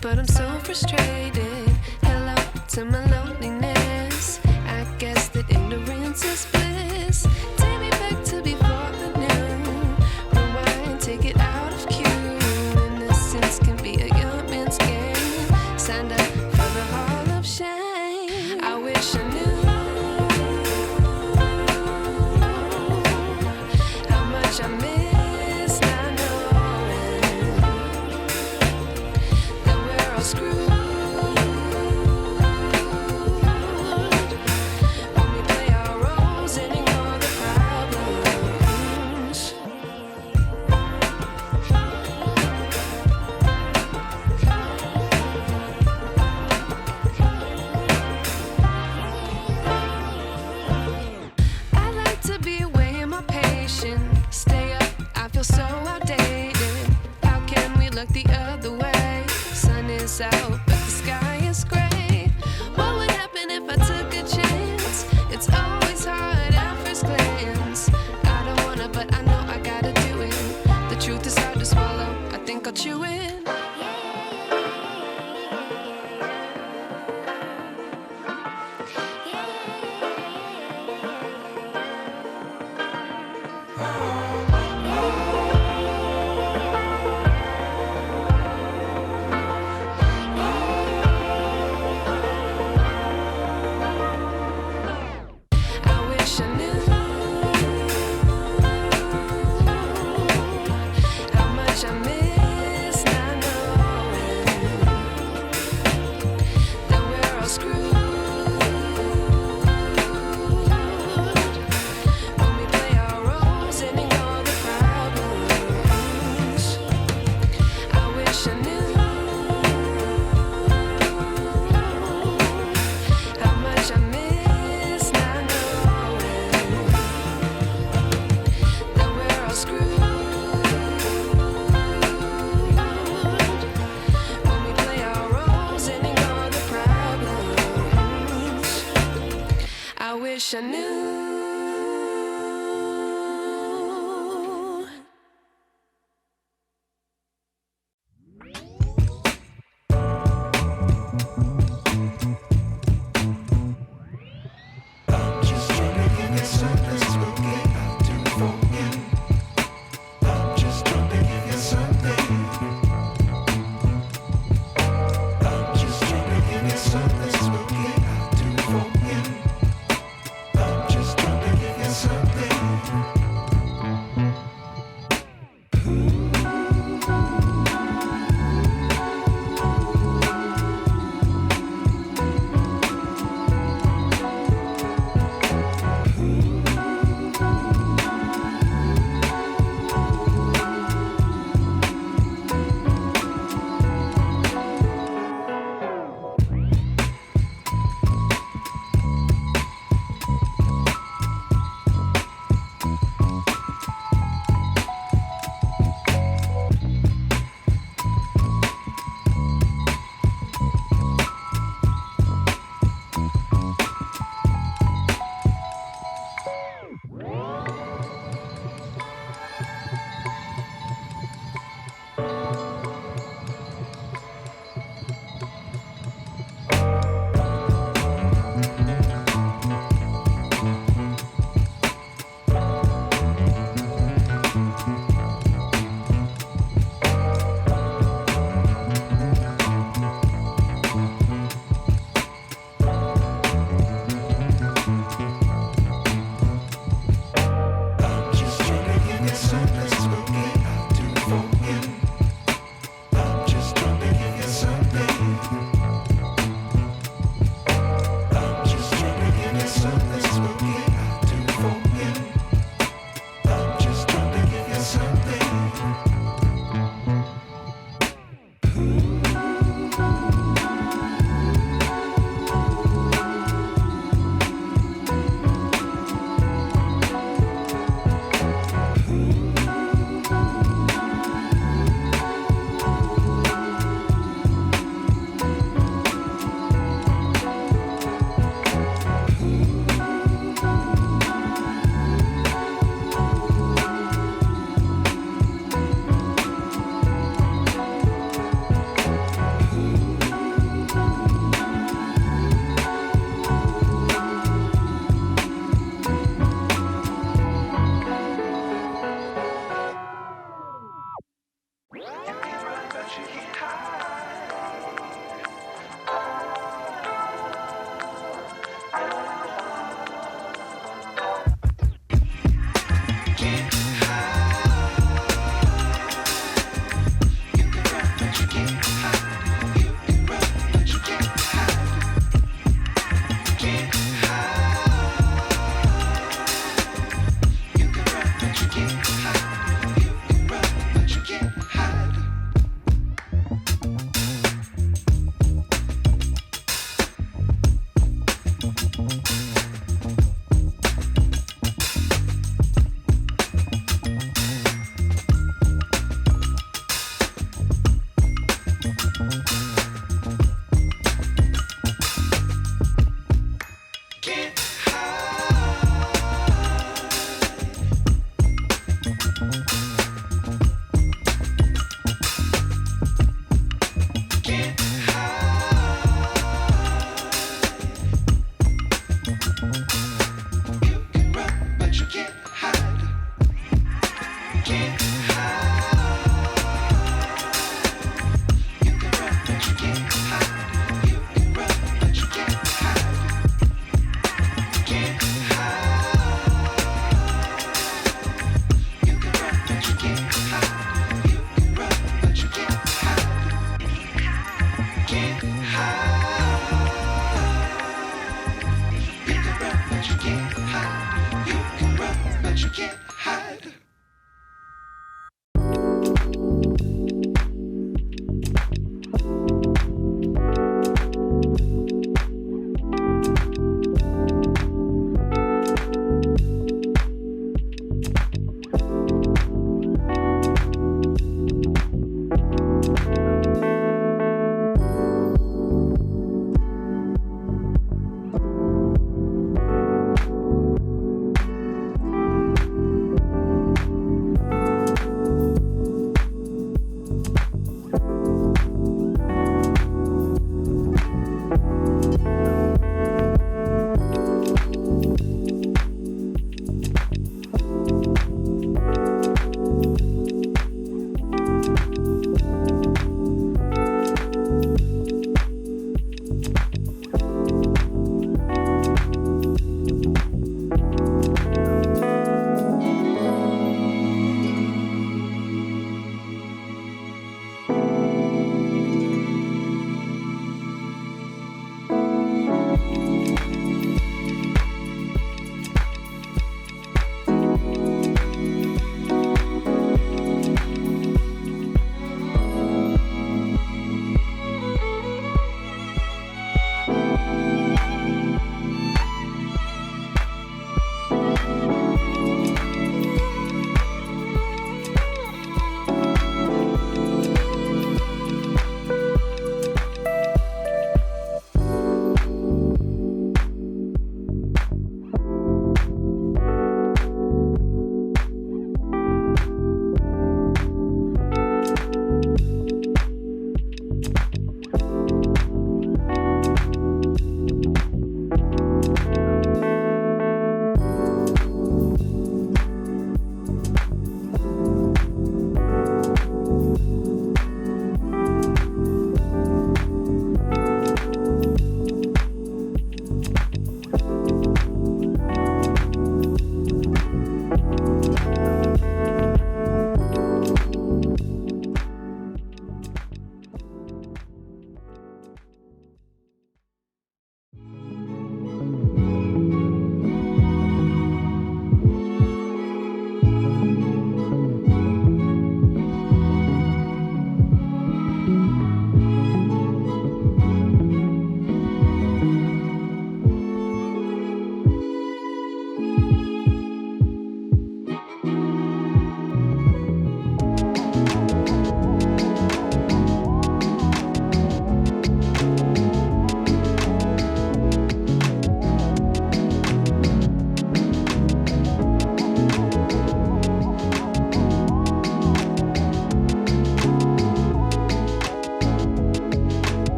but I'm so frustrated. Hello to my loneliness. I guess that ignorance is bliss. Take me back to before I knew. Rewind, take it out of cue. Innocence can be a young man's game. Signed up for the hall of shame. I wish I knew how much I miss not knowing that we're all screwed when we play our roles and ignore the problems. I like to be away in my patience. Stay up, I feel so outdated. How can we look the other way? Sun is out, but the sky is gray. What would happen if I took a chance? It's always hard at first glance. I don't wanna, but I know I gotta do it. The truth is hard to swallow, I think I'll chew it. I wish I knew how much I miss not knowing that we're all screwed when we play our roles and